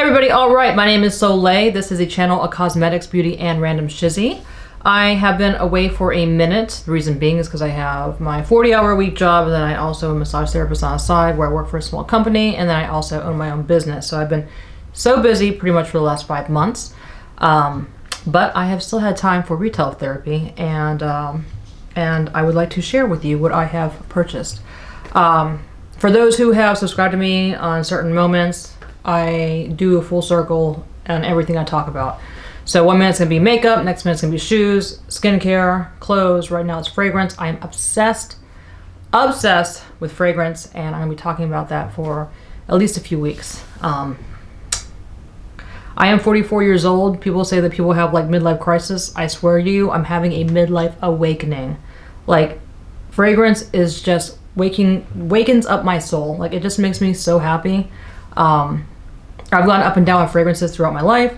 everybody, alright, my name is Soleil. This is a channel of cosmetics, beauty, and random shizzy. I have been away for a minute. The reason being is because I have my 40-hour-a-week job, and then I also am a massage therapist on the side where I work for a small company, and then I also own my own business. So I've been so busy pretty much for the last 5 months. But I have still had time for retail therapy, and I would like to share with you what I have purchased. For those who have subscribed to me on certain moments, I do a full circle on everything I talk about. So 1 minute's gonna be makeup, next minute's gonna be shoes, skincare, clothes. Right now it's fragrance. I am obsessed with fragrance, and I'm gonna be talking about that for at least a few weeks. I am 44 years old. People say that people have like midlife crisis. I swear to you, I'm having a midlife awakening. Like, fragrance is just wakens up my soul. Like, it just makes me so happy. I've gone up and down with fragrances throughout my life.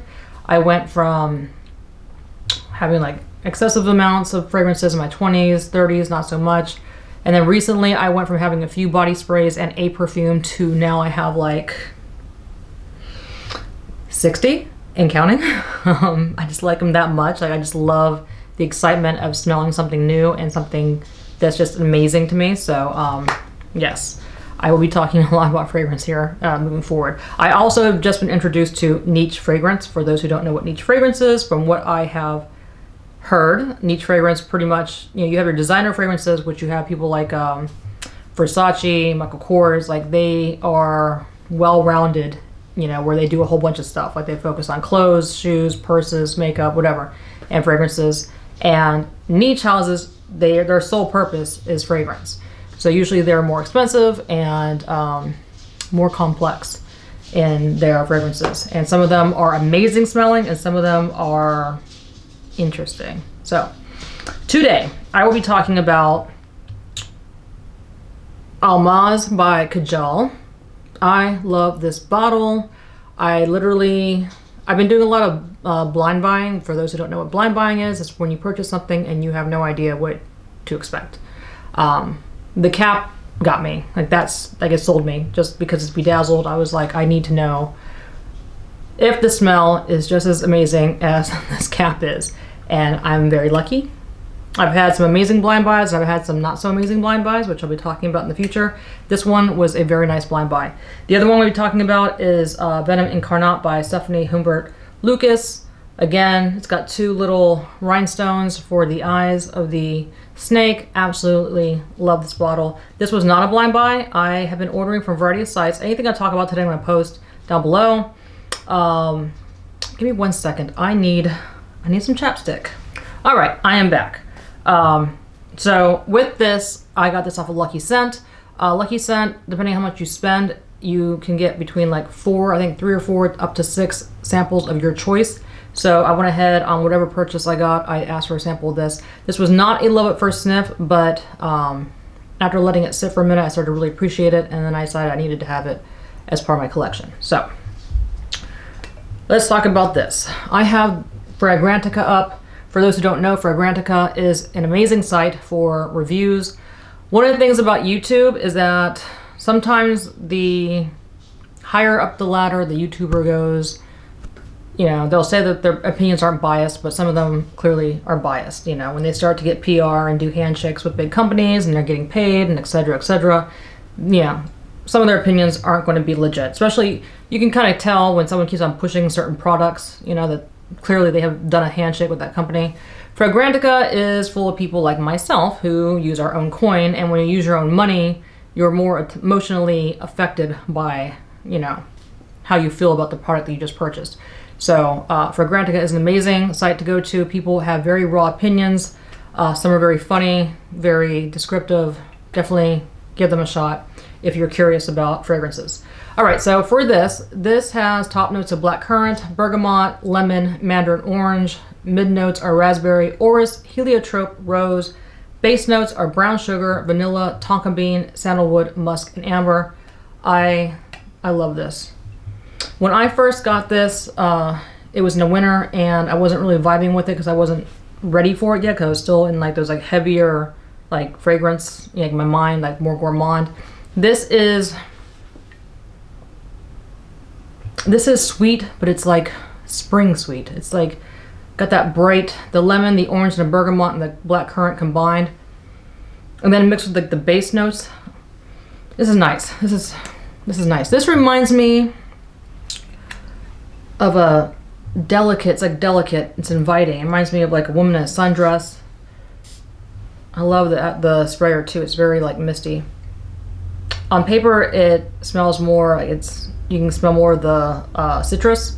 I went from having like excessive amounts of fragrances in my 20s, 30s, not so much. And then recently I went from having a few body sprays and a perfume to now I have like 60 and counting. I just like them that much. Like, I just love the excitement of smelling something new and something that's just amazing to me. So yes, I will be talking a lot about fragrance here moving forward. I also have just been introduced to niche fragrance. For those who don't know what niche fragrance is, from what I have heard, niche fragrance pretty much, you know, you have your designer fragrances, which you have people like Versace, Michael Kors, like they are well-rounded, you know, where they do a whole bunch of stuff. Like they focus on clothes, shoes, purses, makeup, whatever, and fragrances. And niche houses, their sole purpose is fragrance. So usually they're more expensive and more complex in their fragrances. And some of them are amazing smelling and some of them are interesting. So today I will be talking about Almaz by Kajal. I love this bottle. I've been doing a lot of blind buying. For those who don't know what blind buying is, it's when you purchase something and you have no idea what to expect. The cap got me. Like, it sold me just because it's bedazzled. I was like, I need to know if the smell is just as amazing as this cap is. And I'm very lucky. I've had some amazing blind buys. I've had some not so amazing blind buys, which I'll be talking about in the future. This one was a very nice blind buy. The other one we'll be talking about is Venom Incarnat by Stephanie Humbert Lucas. Again, it's got 2 little rhinestones for the eyes of the snake. Absolutely love this bottle. This was not a blind buy. I have been ordering from a variety of sites. Anything I talk about today, I'm going to post down below. Give me 1 second. I need some chapstick. All right, I am back. So with this, I got this off of Lucky Scent. Lucky Scent, depending on how much you spend, you can get between like 4, I think 3 or 4, up to 6 samples of your choice. So I went ahead on whatever purchase I got, I asked for a sample of this. This was not a love at first sniff, but after letting it sit for a minute, I started to really appreciate it, and then I decided I needed to have it as part of my collection. So let's talk about this. I have Fragrantica up. For those who don't know, Fragrantica is an amazing site for reviews. One of the things about YouTube is that sometimes the higher up the ladder the YouTuber goes, you know, they'll say that their opinions aren't biased, but some of them clearly are biased. You know, when they start to get PR and do handshakes with big companies and they're getting paid and et cetera, you know, some of their opinions aren't going to be legit. Especially, you can kind of tell when someone keeps on pushing certain products, you know, that clearly they have done a handshake with that company. Fragrantica is full of people like myself who use our own coin, and when you use your own money, you're more emotionally affected by, you know, how you feel about the product that you just purchased. So Fragrantica is an amazing site to go to. People have very raw opinions. Some are very funny, very descriptive. Definitely give them a shot if you're curious about fragrances. All right, so for this has top notes of blackcurrant, bergamot, lemon, mandarin orange. Mid notes are raspberry, orris, heliotrope, rose. Base notes are brown sugar, vanilla, tonka bean, sandalwood, musk, and amber. I love this. When I first got this, it was in the winter, and I wasn't really vibing with it because I wasn't ready for it yet, because I was still in like those like heavier like fragrance, like my mind, like more gourmand. This is This is sweet, but it's like spring sweet. It's like got that bright, the lemon, the orange, and the bergamot, and the black currant combined, and then mixed with like the base notes. This is nice. This is nice. This reminds me of a delicate. It's like delicate. It's inviting. It reminds me of like a woman in a sundress. I love the sprayer too. It's very like misty. On paper, it smells more like you can smell more of the citrus.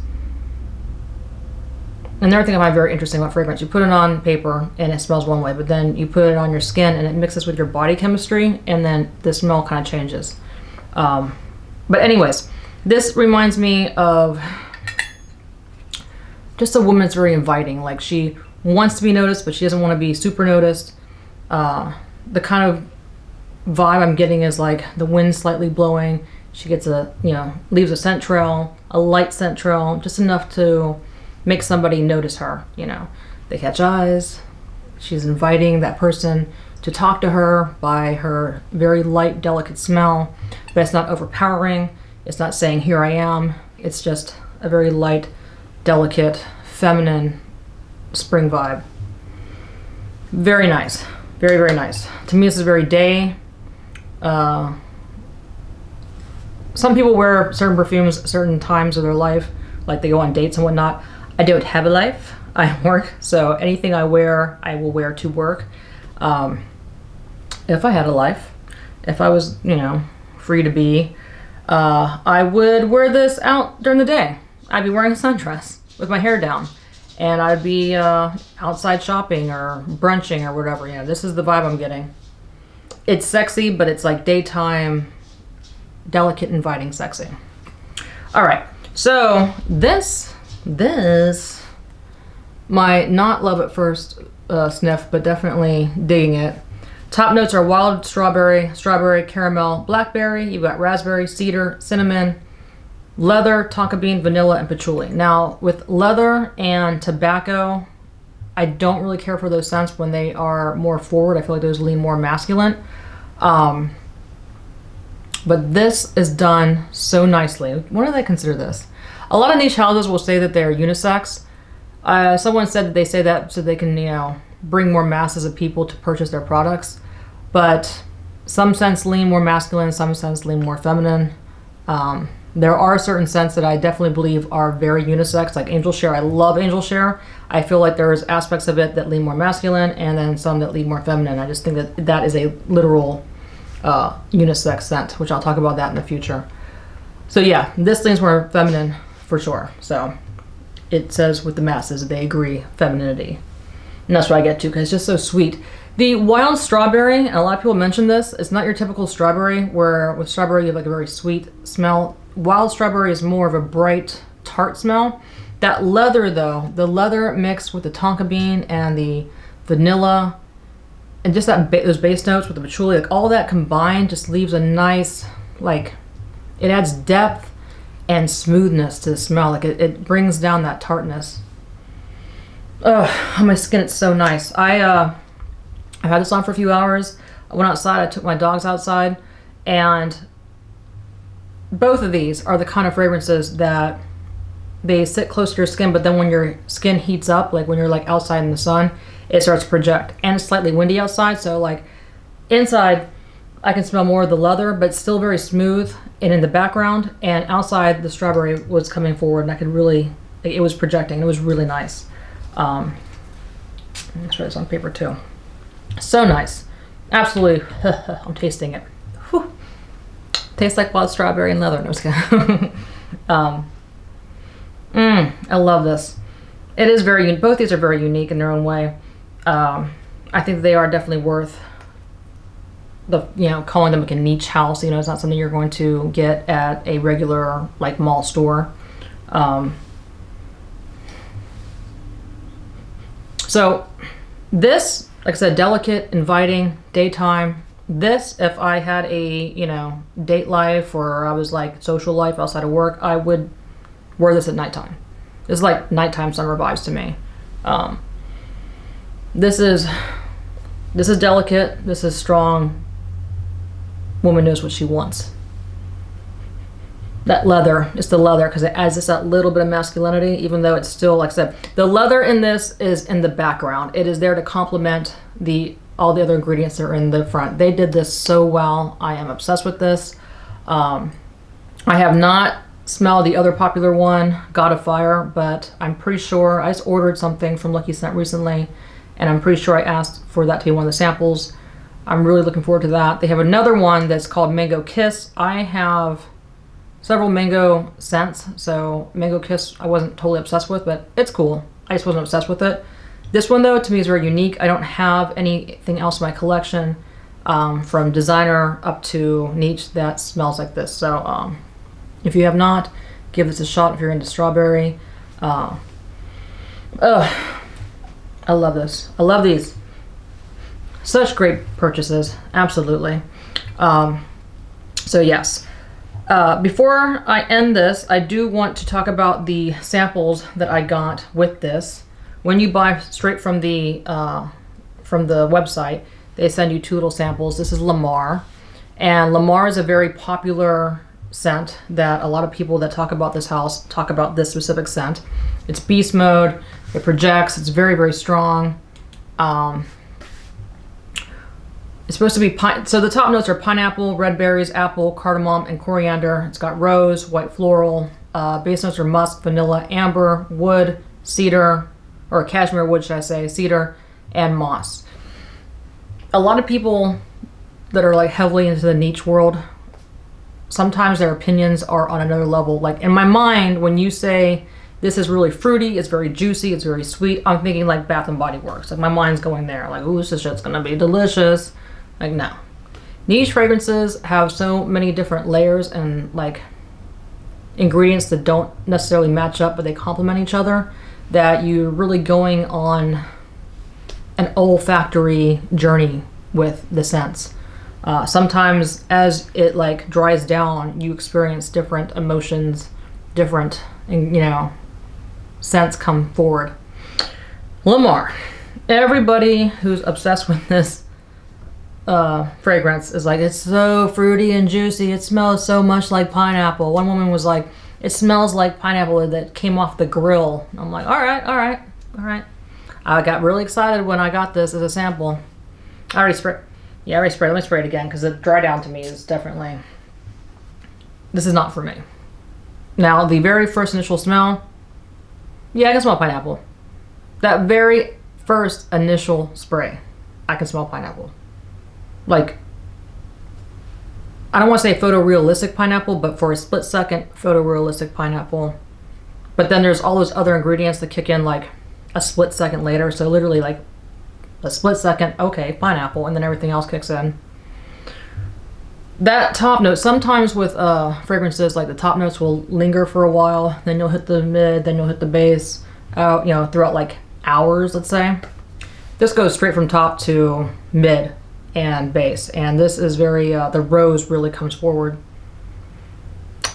Another thing I find very interesting about fragrance, you put it on paper and it smells one way, but then you put it on your skin and it mixes with your body chemistry, and then the smell kind of changes. But anyways, this reminds me of just a woman that's very inviting. Like she wants to be noticed, but she doesn't want to be super noticed. The kind of vibe I'm getting is like the wind slightly blowing. She gets leaves a scent trail, a light scent trail, just enough to make somebody notice her. They catch eyes. She's inviting that person to talk to her by her very light, delicate smell, but it's not overpowering. It's not saying, here I am. It's just a very light, delicate, feminine spring vibe. Very nice. Very, very nice. To me, this is very day. Some people wear certain perfumes at certain times of their life, like they go on dates and whatnot. I don't have a life. I work, so anything I wear, I will wear to work. If I had a life, if I was, free to be, I would wear this out during the day. I'd be wearing a sundress with my hair down, and I'd be outside shopping or brunching or whatever. This is the vibe I'm getting. It's sexy, but it's like daytime, delicate, inviting sexy. All right, so this might not love at first sniff, but definitely digging it. Top notes are wild strawberry, caramel, blackberry. You've got raspberry, cedar, cinnamon, leather, tonka bean, vanilla, and patchouli. Now, with leather and tobacco, I don't really care for those scents when they are more forward. I feel like those lean more masculine. But this is done so nicely. What do they consider this? A lot of niche houses will say that they're unisex. Someone said that they say that so they can, bring more masses of people to purchase their products. But some scents lean more masculine, some scents lean more feminine. There are certain scents that I definitely believe are very unisex, like Angel Share. I love Angel Share. I feel like there's aspects of it that lean more masculine and then some that lean more feminine. I just think that that is a literal unisex scent, which I'll talk about that in the future. So yeah, this leans more feminine for sure. So it says with the masses, they agree, femininity. And that's what I get to, because it's just so sweet. The wild strawberry, and a lot of people mention this, it's not your typical strawberry, where with strawberry you have like a very sweet smell. Wild strawberry is more of a bright, tart smell. That leather though, the leather mixed with the tonka bean and the vanilla, and just those base notes with the patchouli, like all that combined just leaves a nice, like, it adds depth and smoothness to the smell. Like it brings down that tartness. Oh, on my skin, it's so nice. I've had this on for a few hours. I went outside, I took my dogs outside, and both of these are the kind of fragrances that they sit close to your skin, but then when your skin heats up, like when you're like outside in the sun, it starts to project. And it's slightly windy outside, so like inside I can smell more of the leather, but still very smooth and in the background, and outside the strawberry was coming forward and I could really, like, it was projecting. It was really nice. Let's try this on paper too. So nice. Absolutely. I'm tasting it. Whew. Tastes like wild strawberry and leather. No, I'm just kidding. I love this. It is very, both these are very unique in their own way. I think they are definitely worth the, calling them like a niche house. It's not something you're going to get at a regular like mall store. So this, like I said, delicate, inviting, daytime. This, if I had a, date life or I was like social life outside of work, I would wear this at nighttime. This is like nighttime summer vibes to me. This is delicate. This is strong. Woman knows what she wants. that leather. It's the leather because it adds just that little bit of masculinity, even though it's still, like I said, the leather in this is in the background. It is there to complement all the other ingredients that are in the front. They did this so well. I am obsessed with this. I have not smelled the other popular one, God of Fire, but I'm pretty sure I just ordered something from Lucky Scent recently, and I'm pretty sure I asked for that to be one of the samples. I'm really looking forward to that. They have another one that's called Mango Kiss. I have several mango scents, so Mango Kiss I wasn't totally obsessed with, but it's cool. I just wasn't obsessed with it. This one though, to me, is very unique. I don't have anything else in my collection, from designer up to niche, that smells like this. So if you have not, give this a shot if you're into strawberry. I love this. I love these. Such great purchases, absolutely. So yes. Before I end this, I do want to talk about the samples that I got with this. When you buy straight from the website, they send you 2 little samples. This is Lamar, and Lamar is a very popular scent that a lot of people that talk about this house talk about this specific scent. It's beast mode. It projects. It's very, very strong. It's supposed to be so the top notes are pineapple, red berries, apple, cardamom, and coriander. It's got rose, white floral. Base notes are musk, vanilla, amber, wood, cedar, or cashmere wood, should I say, cedar, and moss. A lot of people that are like heavily into the niche world, sometimes their opinions are on another level. Like in my mind, when you say this is really fruity, it's very juicy, it's very sweet, I'm thinking like Bath and Body Works. Like my mind's going there. Like, ooh, this shit's gonna be delicious. Like, no. Niche fragrances have so many different layers and like ingredients that don't necessarily match up, but they complement each other, that you're really going on an olfactory journey with the scents. Sometimes as it like dries down, you experience different emotions, different, scents come forward. Lamar. Everybody who's obsessed with this fragrance is like, it's so fruity and juicy. It smells so much like pineapple. One woman was like, it smells like pineapple that came off the grill. I'm like, all right. I got really excited when I got this as a sample. I already sprayed. Yeah, I already sprayed. Let me spray it again because the dry down to me is definitely, this is not for me. Now, the very first initial smell, yeah, I can smell pineapple. That very first initial spray, I can smell pineapple. Like, I don't want to say photorealistic pineapple, but for a split second, photorealistic pineapple. But then there's all those other ingredients that kick in like a split second later. So literally like a split second, okay, pineapple, and then everything else kicks in. That top note, sometimes with fragrances, like the top notes will linger for a while, then you'll hit the mid, then you'll hit the base, throughout like hours, let's say. This goes straight from top to mid and base, and this is very, the rose really comes forward.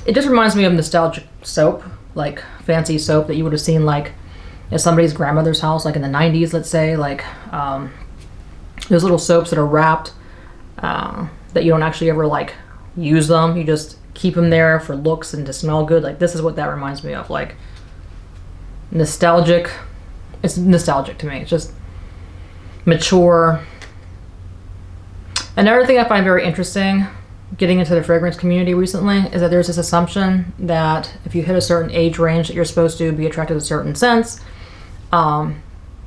It just reminds me of nostalgic soap, like fancy soap that you would have seen like at somebody's grandmother's house, like in the 90s, let's say, like those little soaps that are wrapped, that you don't actually ever like use them. You just keep them there for looks and to smell good. Like this is what that reminds me of, like nostalgic. It's nostalgic to me. It's just mature. Another thing I find very interesting getting into the fragrance community recently is that there's this assumption that if you hit a certain age range that you're supposed to be attracted to certain scents. And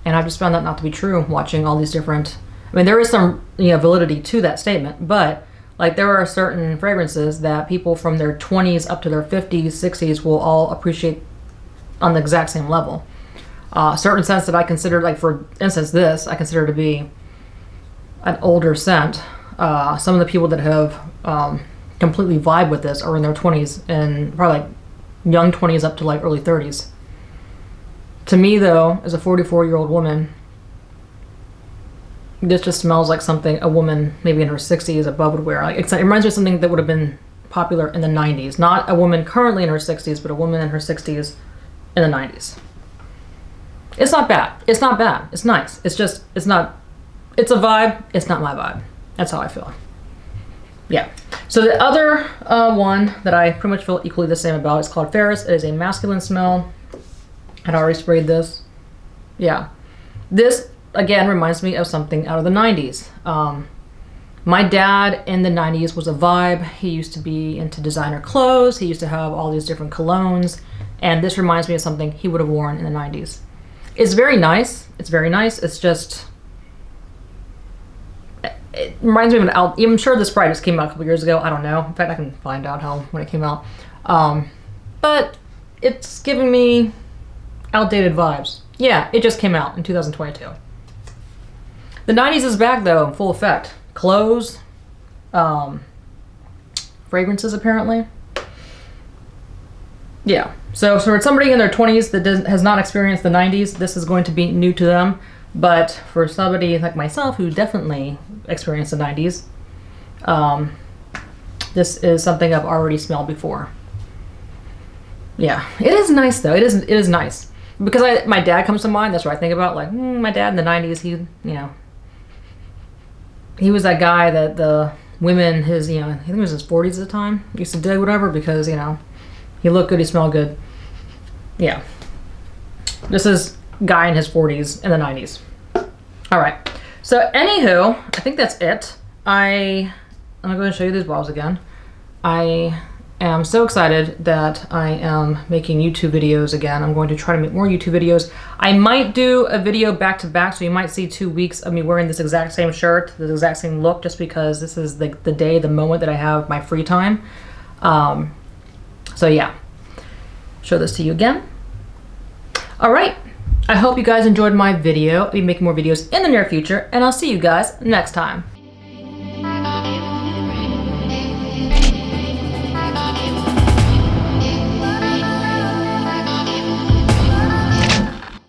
I've just found that not to be true watching all these different, there is some validity to that statement, but like there are certain fragrances that people from their 20s up to their 50s, 60s will all appreciate on the exact same level. Certain scents that I consider, like for instance this, I consider to be an older scent. Some of the people that have completely vibe with this are in their 20s and probably like young 20s up to like early 30s. To me though, as a 44-year-old woman, this just smells like something a woman maybe in her 60s above would wear. Like it reminds me of something that would have been popular in the 90s. Not a woman currently in her 60s, but a woman in her 60s in the 90s. It's not bad. It's not bad. It's nice. It's just, it's not, it's a vibe. It's not my vibe. That's how I feel. Yeah. So the other one that I pretty much feel equally the same about is called Faris. It is a masculine smell. I'd already sprayed this. Yeah. This, again, reminds me of something out of the 90s. My dad in the 90s was a vibe. He used to be into designer clothes. He used to have all these different colognes. And this reminds me of something he would have worn in the 90s. It's very nice. It's very nice. It's just... It reminds me of an album. I'm sure this probably just came out a couple years ago. I don't know. In fact, I can find out when it came out. But it's giving me outdated vibes. Yeah, it just came out in 2022. The 90s is back though, in full effect. Clothes, fragrances apparently. Yeah, so for somebody in their 20s that has not experienced the 90s, this is going to be new to them. But for somebody like myself who definitely experienced the 90s, this is something I've already smelled before. Yeah, it is nice though. It is nice. Because my dad comes to mind, that's what I think about. Like, my dad in the 90s, he was that guy that the women, I think it was his 40s at the time, used to dig whatever because, he looked good, he smelled good. Yeah. This is guy in his 40s in the 90s. All right. So, anywho, I think that's it. I'm going to go and show you these bottles again. I am so excited that I am making YouTube videos again. I'm going to try to make more YouTube videos. I might do a video back to back, so you might see 2 weeks of me wearing this exact same shirt, this exact same look, just because this is the day, the moment that I have my free time. So yeah, show this to you again. All right, I hope you guys enjoyed my video. I'll be making more videos in the near future, and I'll see you guys next time.